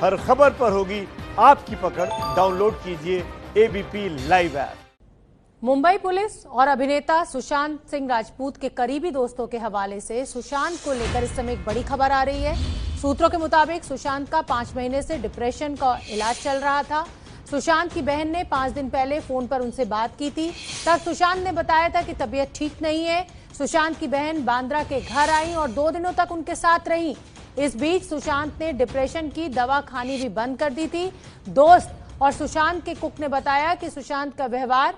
हर खबर पर होगी आपकी पकड़। डाउनलोड कीजिए ABP live app. Mumbai police और अभिनेता सुशांत सिंह राजपूत के करीबी दोस्तों के हवाले से सुशांत को लेकर इस समय एक बड़ी खबर आ रही है। सूत्रों के मुताबिक सुशांत का 5 महीने से डिप्रेशन का इलाज चल रहा था। सुशांत की बहन ने 5 दिन पहले फोन पर उनसे बात की थी। तब सुशांत ने बताया था कि तबीयत ठीक नहीं है। सुशांत की बहन बांद्रा के घर आई और 2 दिनों तक उनके साथ रही। इस बीच सुशांत ने डिप्रेशन की दवा खानी भी बंद कर दी थी। दोस्त और सुशांत के कुक ने बताया कि सुशांत का व्यवहार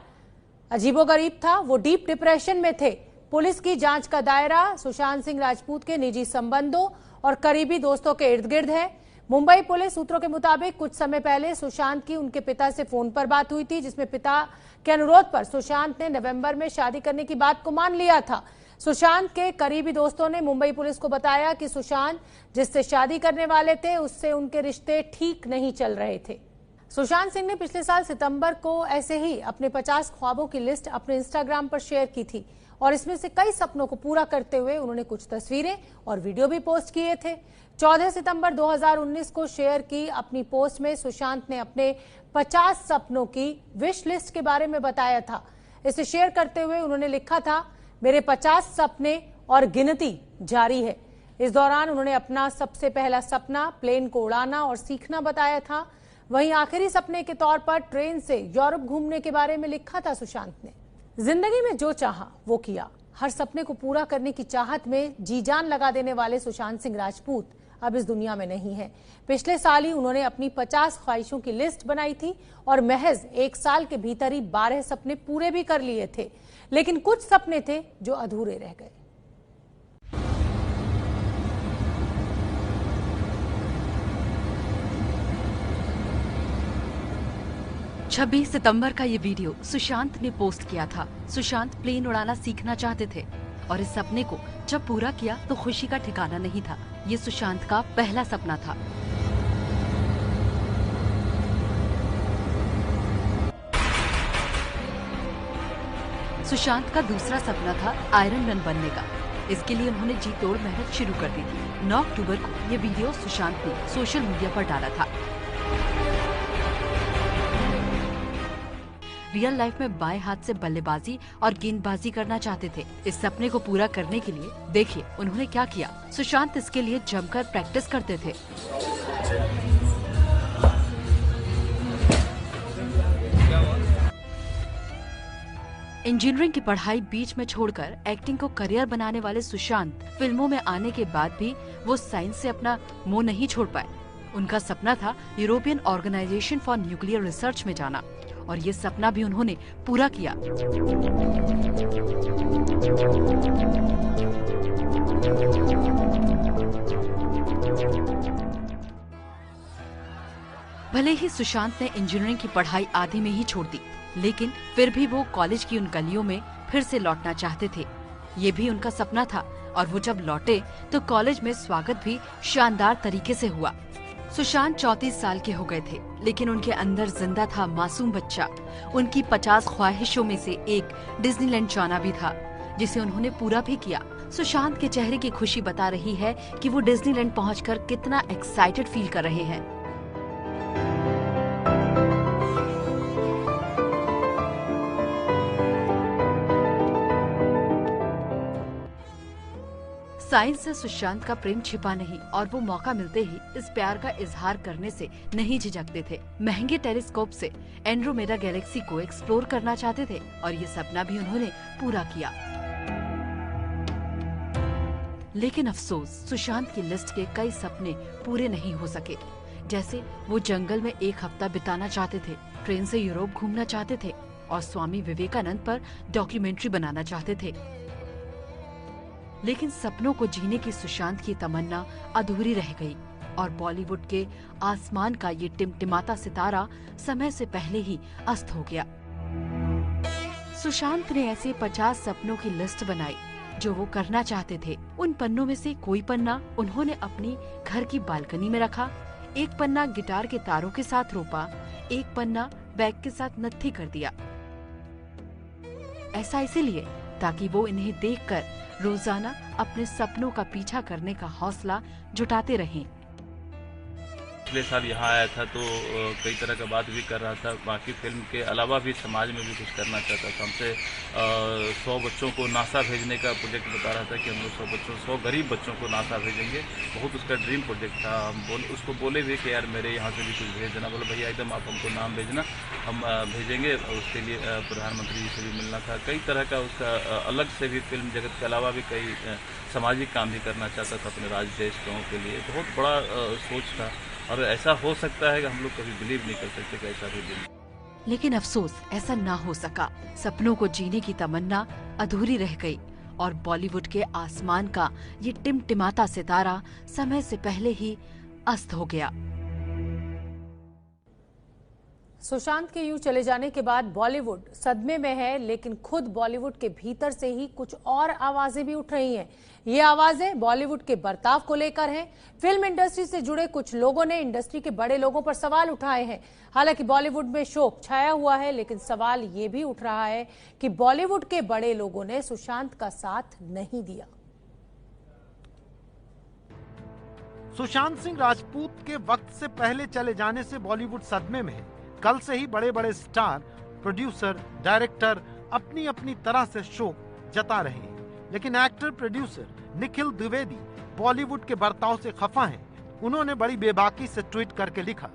अजीबोगरीब था, वो डीप डिप्रेशन में थे। पुलिस की जांच का दायरा सुशांत सिंह राजपूत के निजी संबंधों और करीबी दोस्तों के इर्द गिर्द है। मुंबई पुलिस सूत्रों के मुताबिक कुछ समय पहले सुशांत की उनके पिता से फोन पर बात हुई थी, जिसमें पिता के अनुरोध पर सुशांत ने नवंबर में शादी करने की बात को मान लिया था। सुशांत के करीबी दोस्तों ने मुंबई पुलिस को बताया कि सुशांत जिससे शादी करने वाले थे उससे उनके रिश्ते ठीक नहीं चल रहे थे। सुशांत सिंह ने पिछले साल सितंबर को ऐसे ही अपने 50 ख्वाबों की लिस्ट अपने इंस्टाग्राम पर शेयर की थी और इसमें से कई सपनों को पूरा करते हुए उन्होंने कुछ तस्वीरें और वीडियो भी पोस्ट किए थे। 14 सितंबर 2019 को शेयर की अपनी पोस्ट में सुशांत ने अपने 50 सपनों की विश लिस्ट के बारे में बताया था। इसे शेयर करते हुए उन्होंने लिखा था, मेरे 50 सपने और गिनती जारी है। इस दौरान उन्होंने अपना सबसे पहला सपना प्लेन को उड़ाना और सीखना बताया था। वहीं आखिरी सपने के तौर पर ट्रेन से यूरोप घूमने के बारे में लिखा था सुशांत ने। जिंदगी में जो चाहा वो किया। हर सपने को पूरा करने की चाहत में जी जान लगा देने वाले सुशांत सिंह राजपूत अब इस दुनिया में नहीं है। पिछले साल ही उन्होंने अपनी 50 ख्वाहिशों की लिस्ट बनाई थी और महज 1 साल के भीतर ही 12 सपने पूरे भी कर लिए थे, लेकिन कुछ सपने थे जो अधूरे रह गए। 26 सितंबर का ये वीडियो सुशांत ने पोस्ट किया था। सुशांत प्लेन उड़ाना सीखना चाहते थे और इस सपने को जब पूरा किया तो खुशी का ठिकाना नहीं था। ये सुशांत का पहला सपना था। सुशांत का दूसरा सपना था आयरन मैन बनने का। इसके लिए उन्होंने जी तोड़ मेहनत शुरू कर दी थी। 9 अक्टूबर को ये वीडियो सुशांत ने सोशल मीडिया पर डाला था। रियल लाइफ में बाएं हाथ से बल्लेबाजी और गेंदबाजी करना चाहते थे। इस सपने को पूरा करने के लिए देखिए उन्होंने क्या किया। सुशांत इसके लिए जमकर प्रैक्टिस करते थे। इंजीनियरिंग की पढ़ाई बीच में छोड़कर एक्टिंग को करियर बनाने वाले सुशांत फिल्मों में आने के बाद भी वो साइंस से अपना मोह नहीं छोड़ पाए। उनका सपना था European organisation for nuclear research में जाना और ये सपना भी उन्होंने पूरा किया। भले ही सुशांत ने इंजीनियरिंग की पढ़ाई आधे में ही छोड़ दी, लेकिन फिर भी वो कॉलेज की उन गलियों में फिर से लौटना चाहते थे। ये भी उनका सपना था और वो जब लौटे तो कॉलेज में स्वागत भी शानदार तरीके से हुआ। सुशांत 34 साल के हो गए थे, लेकिन उनके अंदर जिंदा था मासूम बच्चा। उनकी 50 ख्वाहिशों में से एक डिज्नीलैंड जाना भी था, जिसे उन्होंने पूरा भी किया। सुशांत के चेहरे की खुशी बता रही है कि वो डिज्नीलैंड पहुंचकर कितना एक्साइटेड फील कर रहे हैं। साइंस से सुशांत का प्रेम छिपा नहीं और वो मौका मिलते ही इस प्यार का इजहार करने से नहीं झिझकते थे। महंगे टेलीस्कोप से एंड्रोमेडा गैलेक्सी को एक्सप्लोर करना चाहते थे और ये सपना भी उन्होंने पूरा किया। लेकिन अफसोस, सुशांत की लिस्ट के कई सपने पूरे नहीं हो सके। जैसे वो जंगल में 1 हफ्ता बिताना चाहते थे, ट्रेन से यूरोप घूमना चाहते थे और स्वामी विवेकानंद पर डॉक्यूमेंट्री बनाना चाहते थे। लेकिन सपनों को जीने की सुशांत की तमन्ना अधूरी रह गई और बॉलीवुड के आसमान का ये टिमटिमाता सितारा समय से पहले ही अस्त हो गया। सुशांत ने ऐसे 50 सपनों की लिस्ट बनाई जो वो करना चाहते थे। उन पन्नों में से कोई पन्ना उन्होंने अपनी घर की बालकनी में रखा, एक पन्ना गिटार के तारों के साथ रोपा, एक पन्ना बैग के साथ नत्थी कर दिया। ऐसा इसीलिए ताकि वो इन्हें देखकर रोजाना अपने सपनों का पीछा करने का हौसला जुटाते रहें। पिछले साल यहाँ आया था तो कई तरह का बात भी कर रहा था। बाकी फिल्म के अलावा भी समाज में भी कुछ करना चाहता था। हमसे 100 बच्चों को नासा भेजने का प्रोजेक्ट बता रहा था कि हम लोग 100 गरीब बच्चों को नासा भेजेंगे। बहुत उसका ड्रीम प्रोजेक्ट था। हम उसको बोले भी कि यार मेरे यहाँ से भी कुछ भेज देना। बोले भैया एकदम आप हमको नाम भेजना, हम भेजेंगे। उसके लिए प्रधानमंत्री जी से भी मिलना था। कई तरह का उसका अलग से भी फिल्म जगत के अलावा भी कई सामाजिक काम भी करना चाहता था अपने राज्य देश गाँव के लिए। बहुत बड़ा सोच था और ऐसा हो सकता है कि हम लोग कभी बिलीव नहीं कर सकते कि ऐसा भी दिन। लेकिन अफसोस ऐसा ना हो सका। सपनों को जीने की तमन्ना अधूरी रह गई और बॉलीवुड के आसमान का ये टिमटिमाता सितारा समय से पहले ही अस्त हो गया। सुशांत के यूं चले जाने के बाद बॉलीवुड सदमे में है, लेकिन खुद बॉलीवुड के भीतर से ही कुछ और आवाजें भी उठ रही हैं। ये आवाजें बॉलीवुड के बर्ताव को लेकर हैं। फिल्म इंडस्ट्री से जुड़े कुछ लोगों ने इंडस्ट्री के बड़े लोगों पर सवाल उठाए हैं। हालांकि बॉलीवुड में शोक छाया हुआ है, लेकिन सवाल ये भी उठ रहा है कि बॉलीवुड के बड़े लोगों ने सुशांत का साथ नहीं दिया। सुशांत सिंह राजपूत के वक्त से पहले चले जाने से बॉलीवुड सदमे में है। कल से ही बड़े बड़े स्टार, प्रोड्यूसर, डायरेक्टर अपनी अपनी तरह से शोक जता रहे हैं। लेकिन एक्टर प्रोड्यूसर निखिल द्विवेदी बॉलीवुड के बर्ताव से खफा हैं। उन्होंने बड़ी बेबाकी से ट्वीट करके लिखा,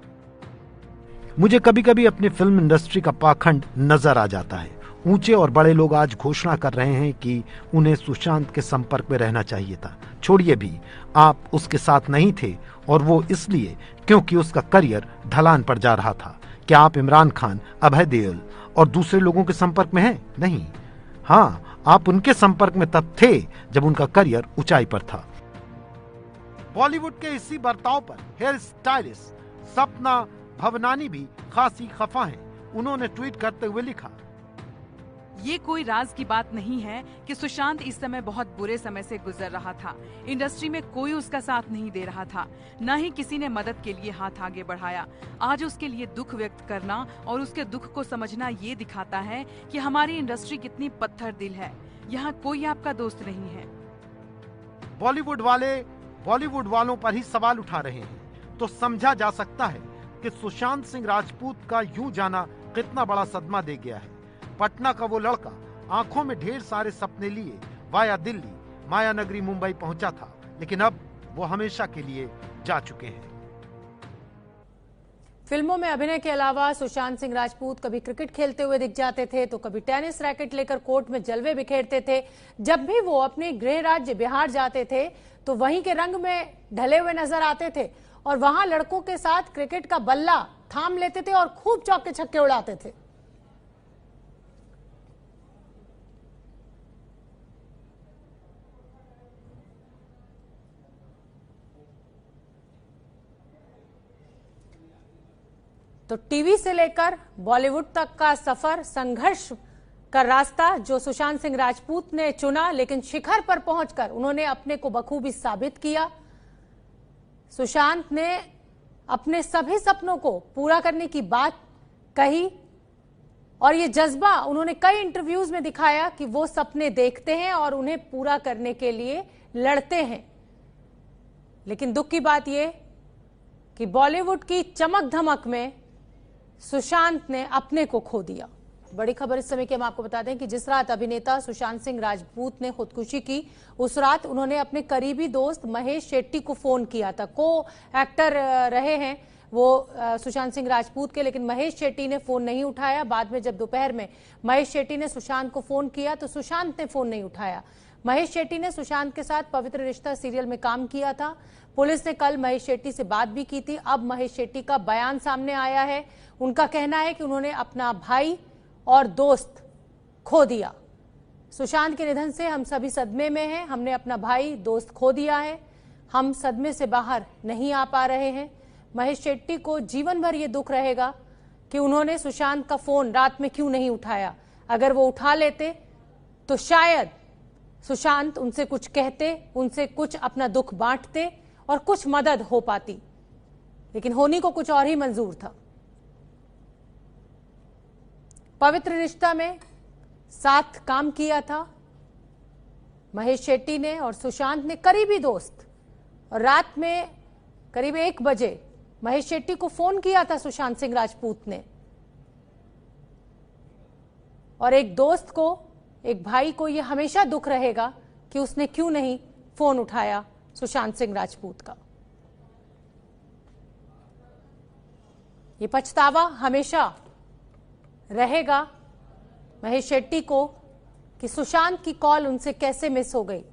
मुझे कभी कभी अपनी फिल्म इंडस्ट्री का पाखंड नजर आ जाता है। ऊंचे और बड़े लोग आज घोषणा कर रहे हैं कि उन्हें सुशांत के संपर्क में रहना चाहिए था। छोड़िए भी, आप उसके साथ नहीं थे, और वो इसलिए क्योंकि उसका करियर ढलान पर जा रहा था। क्या आप इमरान खान, अभय देओल और दूसरे लोगों के संपर्क में हैं? नहीं। हाँ, आप उनके संपर्क में तब थे जब उनका करियर ऊंचाई पर था। बॉलीवुड के इसी बर्ताव पर हेयर स्टाइलिस्ट सपना भवनानी भी खासी खफा हैं। उन्होंने ट्वीट करते हुए लिखा, ये कोई राज की बात नहीं है कि सुशांत इस समय बहुत बुरे समय से गुजर रहा था। इंडस्ट्री में कोई उसका साथ नहीं दे रहा था, न ही किसी ने मदद के लिए हाथ आगे बढ़ाया। आज उसके लिए दुख व्यक्त करना और उसके दुख को समझना ये दिखाता है कि हमारी इंडस्ट्री कितनी पत्थर दिल है। यहाँ कोई आपका दोस्त नहीं है। बॉलीवुड वाले बॉलीवुड वालों पर ही सवाल उठा रहे हैं, तो समझा जा सकता है कि सुशांत सिंह राजपूत का यूं जाना कितना बड़ा सदमा दे गया है। पटना का वो लड़का आंखों में ढेर सारे सपने लिए वाया दिल्ली, माया नगरी मुंबई पहुंचा था, लेकिन अब वो हमेशा के लिए जा चुके हैं। फिल्मों में अभिनय के अलावा सुशांत सिंह राजपूत कभी क्रिकेट खेलते हुए दिख जाते थे, तो कभी टेनिस रैकेट लेकर कोर्ट में जलवे बिखेरते थे। जब भी वो अपने गृह राज्य बिहार जाते थे तो वहीं के रंग में ढले हुए नजर आते थे और वहां लड़कों के साथ क्रिकेट का बल्ला थाम लेते थे और खूब चौके छक्के उड़ाते थे। तो टीवी से लेकर बॉलीवुड तक का सफर, संघर्ष का रास्ता जो सुशांत सिंह राजपूत ने चुना, लेकिन शिखर पर पहुंचकर उन्होंने अपने को बखूबी साबित किया। सुशांत ने अपने सभी सपनों को पूरा करने की बात कही और ये जज्बा उन्होंने कई इंटरव्यूज में दिखाया कि वो सपने देखते हैं और उन्हें पूरा करने के लिए लड़ते हैं। लेकिन दुख की बात यह कि बॉलीवुड की चमक धमक में सुशांत ने अपने को खो दिया। बड़ी खबर इस समय की हम आपको बता दें कि जिस रात अभिनेता सुशांत सिंह राजपूत ने खुदकुशी की, उस रात उन्होंने अपने करीबी दोस्त महेश शेट्टी को फोन किया था। को एक्टर रहे हैं वो सुशांत सिंह राजपूत के, लेकिन महेश शेट्टी ने फोन नहीं उठाया। बाद में जब दोपहर में महेश शेट्टी ने सुशांत को फोन किया तो सुशांत ने फोन नहीं उठाया। महेश शेट्टी ने सुशांत के साथ पवित्र रिश्ता सीरियल में काम किया था। पुलिस ने कल महेश शेट्टी से बात भी की थी। अब महेश शेट्टी का बयान सामने आया है। उनका कहना है कि उन्होंने अपना भाई और दोस्त खो दिया। सुशांत के निधन से हम सभी सदमे में हैं। हमने अपना भाई दोस्त खो दिया है। हम सदमे से बाहर नहीं आ पा रहे हैं। महेश शेट्टी को जीवन भर ये दुख रहेगा कि उन्होंने सुशांत का फोन रात में क्यों नहीं उठाया। अगर वो उठा लेते तो शायद सुशांत उनसे कुछ कहते, उनसे कुछ अपना दुख बांटते और कुछ मदद हो पाती, लेकिन होनी को कुछ और ही मंजूर था। पवित्र रिश्ता में साथ काम किया था महेश शेट्टी ने और सुशांत ने, करीबी दोस्त। और रात में करीब 1 बजे महेश शेट्टी को फोन किया था सुशांत सिंह राजपूत ने, और एक दोस्त को, एक भाई को यह हमेशा दुख रहेगा कि उसने क्यों नहीं फोन उठाया सुशांत सिंह राजपूत का। ये पछतावा हमेशा रहेगा महेश शेट्टी को कि सुशांत की कॉल उनसे कैसे मिस हो गई।